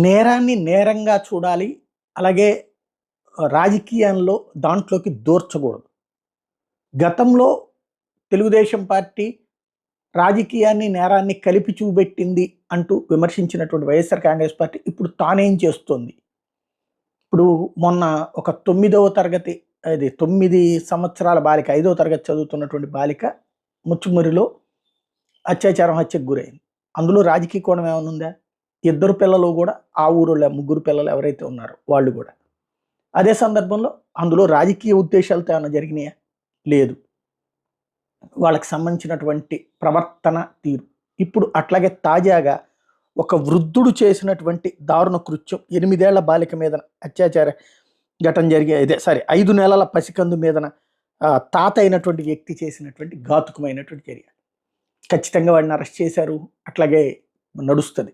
నేరాన్ని నేరంగా చూడాలి. అలాగే రాజకీయంలో దాంట్లోకి దూర్చకూడదు. గతంలో తెలుగుదేశం పార్టీ రాజకీయాన్ని, నేరాన్ని కలిపి చూపెట్టింది అంటూ విమర్శించినటువంటి వైఎస్ఆర్ కాంగ్రెస్ పార్టీ ఇప్పుడు తానేం చేస్తోంది? ఇప్పుడు మొన్న ఒక 9వ తరగతి, అది 9 సంవత్సరాల బాలిక, 5వ తరగతి చదువుతున్నటువంటి బాలిక ముచ్చుమరిలో హత్యకు గురైంది. అందులో రాజకీయ కోణం ఏమైనా ఉందా? ఇద్దరు పిల్లలు కూడా ఆ ఊరోళ్ళే, ముగ్గురు పిల్లలు ఎవరైతే ఉన్నారో వాళ్ళు కూడా. అదే సందర్భంలో అందులో రాజకీయ ఉద్దేశాలతో ఏమైనా జరిగినాయా? లేదు. వాళ్ళకి సంబంధించినటువంటి ప్రవర్తన తీరు. ఇప్పుడు అట్లాగే తాజాగా ఒక వృద్ధుడు చేసినటువంటి దారుణ కృత్యం, 8 ఏళ్ల బాలిక మీద అత్యాచార ఘటన జరిగే, 5 నెలల పసికందు మీదన తాత అయినటువంటి వ్యక్తి చేసినటువంటి ఘాతుకమైనటువంటి చర్య. ఖచ్చితంగా వాడిని అరెస్ట్ చేశారు. అట్లాగే నడుస్తుంది.